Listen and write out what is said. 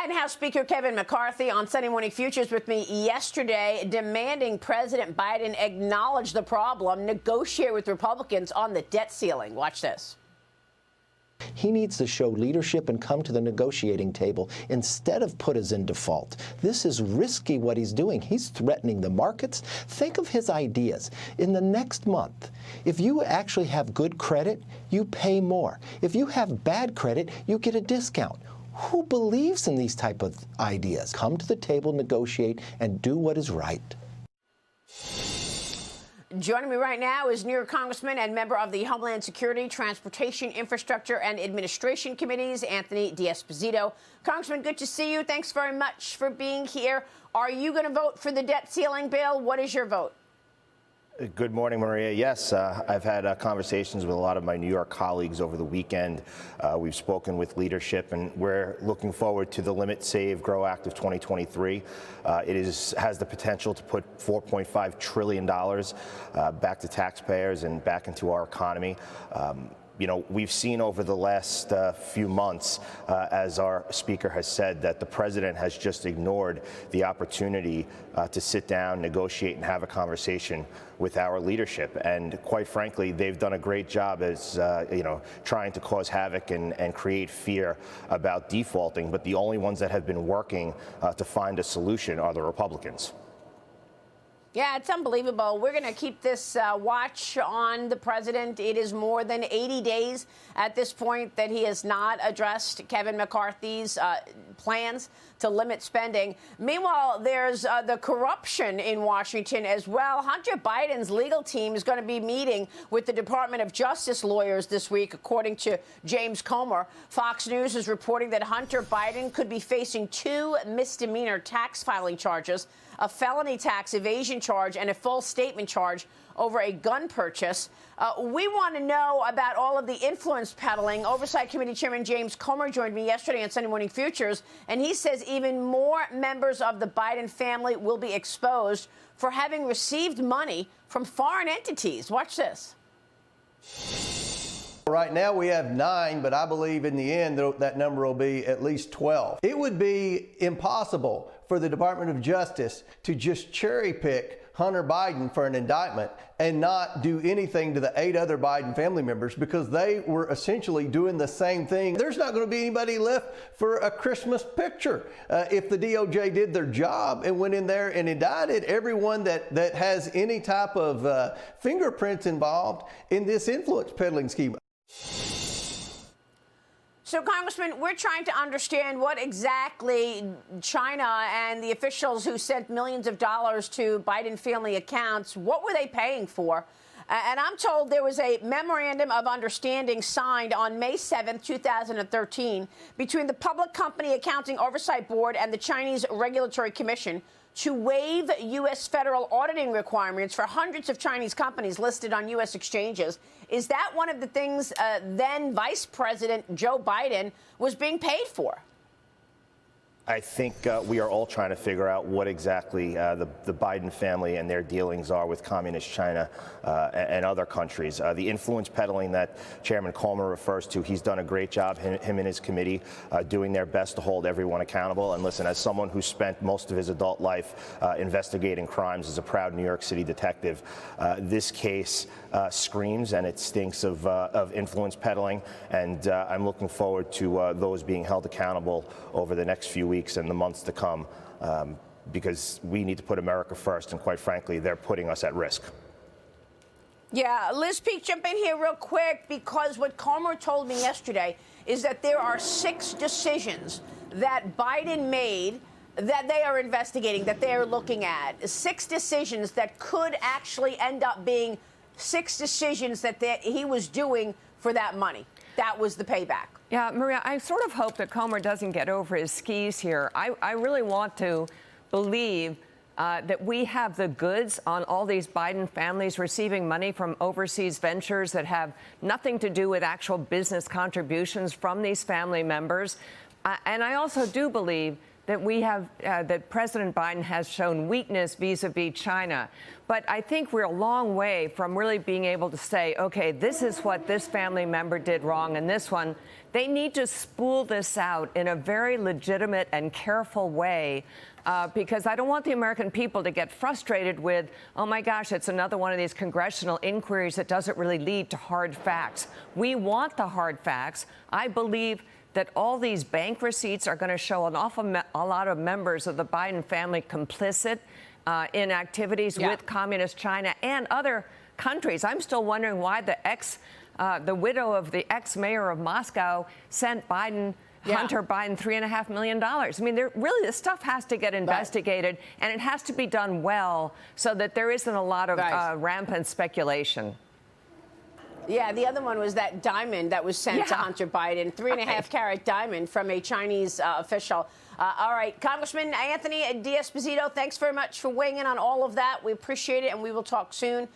And House Speaker Kevin McCarthy on Sunday Morning Futures with me yesterday, demanding President Biden acknowledge the problem, negotiate with Republicans on the debt ceiling. Watch this. He needs to show leadership and come to the negotiating table instead of put us in default. This is risky what he's doing. He's threatening the markets. Think of his ideas. In the next month, if you actually have good credit, you pay more. If you have bad credit, you get a discount. Who believes in these type of ideas? Come to the table, negotiate, and do what is right. Joining me right now is New York Congressman and member of the Homeland Security, Transportation, Infrastructure, and Administration Committees, Anthony D'Esposito. Congressman, good to see you. Thanks very much for being here. Are you going to vote for the debt ceiling bill? What is your vote? Good morning, Maria. Yes, I've had conversations with a lot of my New York colleagues over the weekend. We've spoken with leadership, and we're looking forward to the Limit, Save, Grow Act of 2023. It has the potential to put $4.5 trillion back to taxpayers and back into our economy. You know, we've seen over the last few months, as our speaker has said, that the president has just ignored the opportunity to sit down, negotiate, and have a conversation with our leadership. And quite frankly, they've done a great job as, trying to cause havoc and create fear about defaulting. But the only ones that have been working to find a solution are the Republicans. Yeah, it's unbelievable. We're going to keep this watch on the president. It is more than 80 days at this point that he has not addressed Kevin McCarthy's plans to limit spending. Meanwhile, there's the corruption in Washington as well. Hunter Biden's legal team is going to be meeting with the Department of Justice lawyers this week, according to James Comer. Fox News is reporting that Hunter Biden could be facing 2 misdemeanor tax filing charges, a felony tax evasion charge, and a false statement charge over a gun purchase. We want to know about all of the influence peddling. Oversight Committee Chairman James Comer joined me yesterday on Sunday Morning Futures, and he says even more members of the Biden family will be exposed for having received money from foreign entities. Watch this. Right now we have 9, but I believe in the end that number will be at least 12. It would be impossible for the Department of Justice to just cherry pick Hunter Biden for an indictment and not do anything to the 8 other Biden family members, because they were essentially doing the same thing. There's not going to be anybody left for a Christmas picture if the DOJ did their job and went in there and indicted everyone that has any type of fingerprints involved in this influence peddling scheme. So, Congressman, we're trying to understand what exactly China and the officials who sent millions of dollars to Biden family accounts, what were they paying for? And I'm told there was a memorandum of understanding signed on May 7th, 2013, between the Public Company Accounting Oversight Board and the Chinese Regulatory Commission to waive U.S. federal auditing requirements for hundreds of Chinese companies listed on U.S. exchanges. Is that one of the things then Vice President Joe Biden was being paid for? I think we are all trying to figure out what exactly the Biden family and their dealings are with communist China and other countries. The influence peddling that Chairman Comer refers to, he's done a great job, him and his committee, doing their best to hold everyone accountable. And listen, as someone who spent most of his adult life investigating crimes as a proud New York City detective, this case screams and it stinks of influence peddling. And I'm looking forward to those being held accountable over the next few weeks and the months to come, because we need to put America first, and quite frankly, they're putting us at risk. Yeah, Liz Peek, jump in here real quick, because what Comer told me yesterday is that there are 6 decisions that Biden made that they are investigating, that they are looking at. 6 decisions that could actually end up being 6 decisions that he was doing for that money. That was the payback. Yeah, Maria, I sort of hope that Comer doesn't get over his skis here. I really want to believe that we have the goods on all these Biden families receiving money from overseas ventures that have nothing to do with actual business contributions from these family members. And I also do believe that we have that President Biden has shown weakness vis-a-vis China. But I think we're a long way from really being able to say, OK, this is what this family member did wrong and this one They need to spool this out in a very legitimate and careful way. Because I don't want the American people to get frustrated with, oh my gosh, it's another one of these congressional inquiries that doesn't really lead to hard facts. We want the hard facts. I believe that all these bank receipts are going to show a lot of members of the Biden family complicit in activities with communist China and other countries. I'm still wondering why the widow of the ex-mayor of Moscow sent Hunter Biden $3.5 million. I mean, really, this stuff has to get investigated, and it has to be done well so that there isn't a lot of rampant speculation. Yeah, the other one was that diamond that was sent to Hunter Biden, 3.5-carat diamond from a Chinese official. All right, Congressman Anthony D'Esposito, thanks very much for weighing in on all of that. We appreciate it, and we will talk soon.